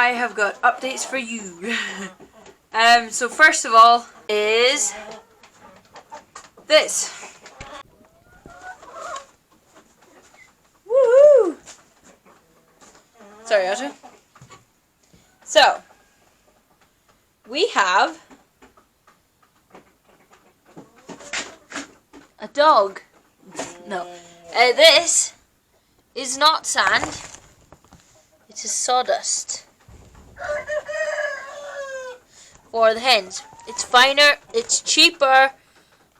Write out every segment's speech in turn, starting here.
I have got updates for you. So first of all is this. Woohoo! Sorry, Otto. So we have a dog. No. This is not sand. It is sawdust. For the hens. It's finer, it's cheaper,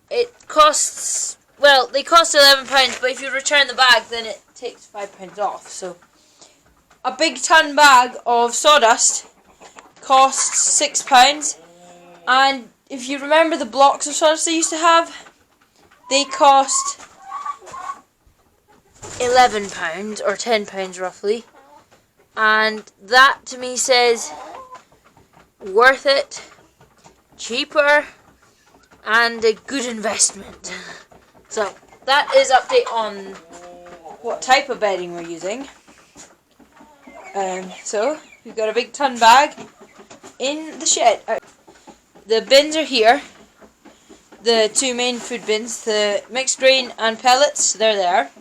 it costs, well, they cost £11, but if you return the bag then it takes £5 off. So a big ton bag of sawdust costs £6, and if you remember the blocks of sawdust they used to have, they cost £11 or £10 roughly, and that to me says worth it, cheaper, and a good investment. So that is update on what type of bedding we're using. So we've got a big ton bag in the shed. The bins are here. The two main food bins, the mixed grain and pellets, they're there.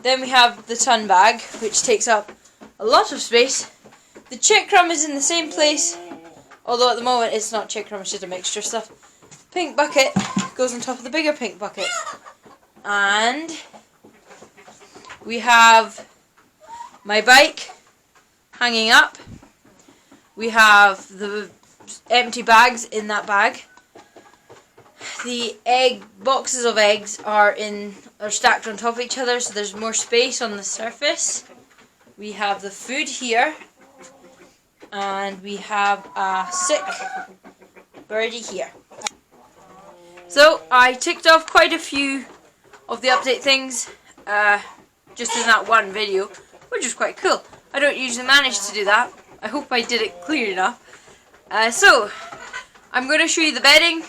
Then we have the ton bag, which takes up a lot of space. The chick crumb is in the same place, although at the moment it's not chick crumb, it's just a mixture of stuff. Pink bucket goes on top of the bigger pink bucket. And we have my bike hanging up. We have the empty bags in that bag. The boxes of eggs are stacked on top of each other, so there's more space on the surface. We have the food here, and we have a sick birdie here. So I ticked off quite a few of the update things just in that one video, which is quite cool. I don't usually manage to do that. I hope I did it clear enough. So I'm going to show you the bedding,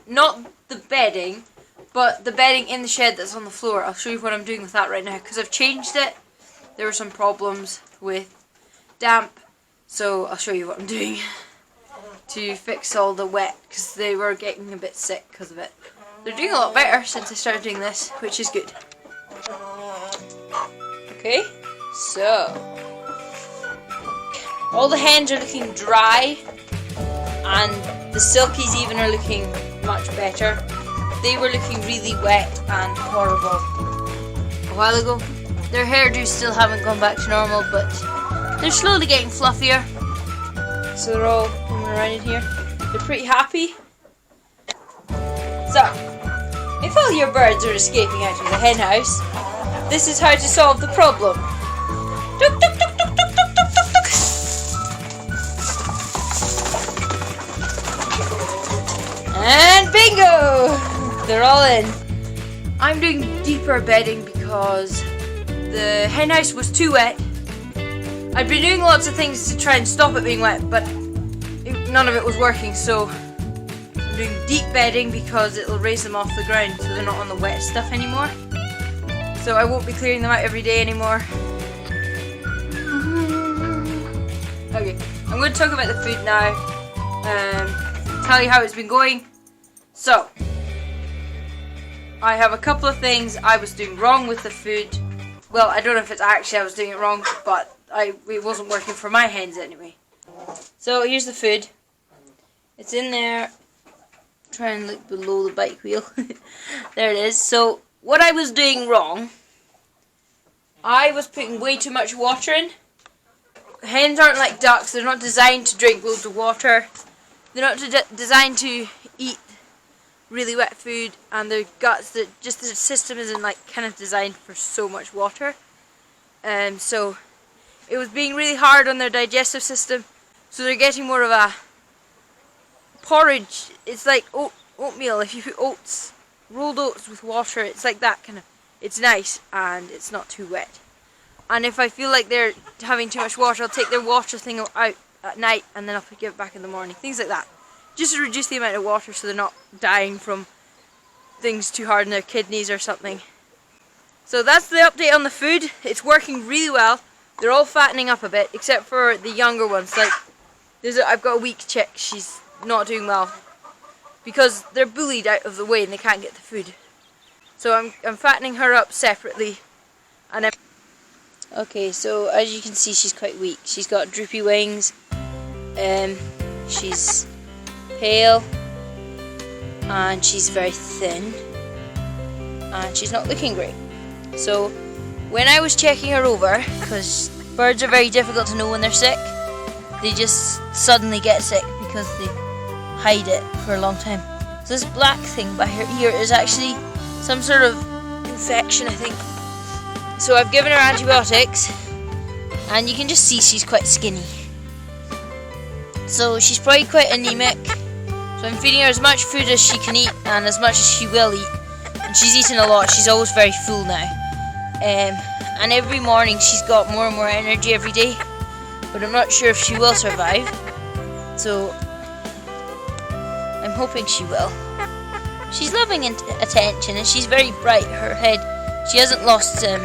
not the bedding, but the bedding in the shed that's on the floor. I'll show you what I'm doing with that right now, because I've changed it. There were some problems with damp, so I'll show you what I'm doing to fix all the wet, because they were getting a bit sick because of it. They're doing a lot better since I started doing this, which is good. Okay, so all the hens are looking dry, and the silkies even are looking much better. They were looking really wet and horrible a while ago. Their hairdos still haven't gone back to normal, but they're slowly getting fluffier. So they're all coming around in here. They're pretty happy. So, if all your birds are escaping out of the hen house, this is how to solve the problem. Tuk, tuk, tuk, tuk, tuk, tuk, tuk, tuk, tuk. And bingo! They're all in. I'm doing deeper bedding because the hen house was too wet. I've been doing lots of things to try and stop it being wet, but none of it was working, so I'm doing deep bedding because it'll raise them off the ground so they're not on the wet stuff anymore. So I won't be clearing them out every day anymore. Okay, I'm going to talk about the food now, tell you how it's been going. So, I have a couple of things I was doing wrong with the food. Well, I don't know if it's actually I was doing it wrong, but it wasn't working for my hens anyway. So here's the food. It's in there. Try and look below the bike wheel. There it is. So what I was doing wrong, I was putting way too much water in. Hens aren't like ducks. They're not designed to drink loads of water. They're not designed to eat really wet food, and their guts, the system isn't like kind of designed for so much water. So it was being really hard on their digestive system, so they're getting more of a porridge. It's like oatmeal. If you put oats, rolled oats with water, it's like that kind of. It's nice and it's not too wet. And if I feel like they're having too much water, I'll take their water thing out at night and then I'll give it back in the morning. Things like that. Just to reduce the amount of water so they're not dying from things too hard in their kidneys or something. So that's the update on the food. It's working really well. they're all fattening up a bit, except for the younger ones. Like, I've got a weak chick. She's not doing well because they're bullied out of the way and they can't get the food. So I'm fattening her up separately, and okay. So as you can see, she's quite weak. She's got droopy wings. She's pale, and she's very thin, and she's not looking great. So when I was checking her over, because birds are very difficult to know when they're sick, they just suddenly get sick because they hide it for a long time. So this black thing by her ear is actually some sort of infection, I think. So I've given her antibiotics, and you can just see she's quite skinny. So she's probably quite anemic. So I'm feeding her as much food as she can eat and as much as she will eat. And she's eaten a lot. She's always very full now. And every morning she's got more and more energy every day. But I'm not sure if she will survive. So I'm hoping she will. She's loving attention and she's very bright. Her head, she hasn't lost her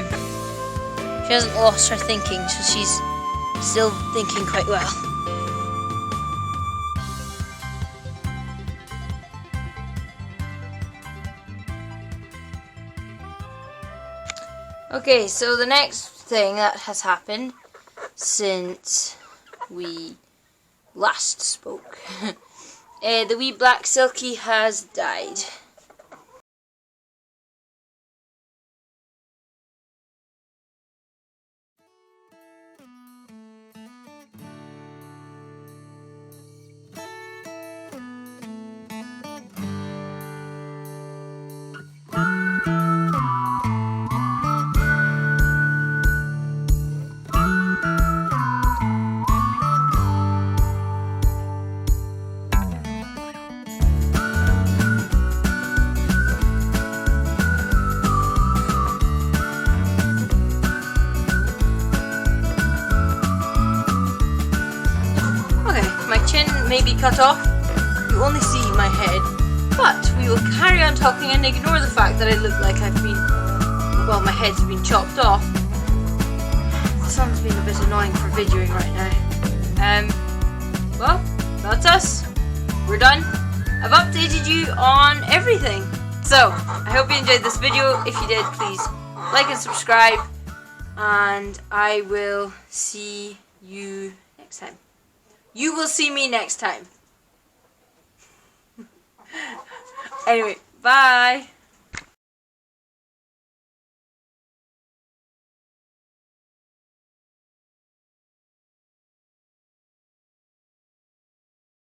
thinking, so she's still thinking quite well. Okay, so the next thing that has happened since we last spoke, the wee black silkie has died. My chin may be cut off, you only see my head, but we will carry on talking and ignore the fact that I look like my head's been chopped off. The sun's been a bit annoying for videoing right now. Well, that's us. We're done. I've updated you on everything. So, I hope you enjoyed this video. If you did, please like and subscribe, and I will see you next time. You will see me next time. Anyway, bye.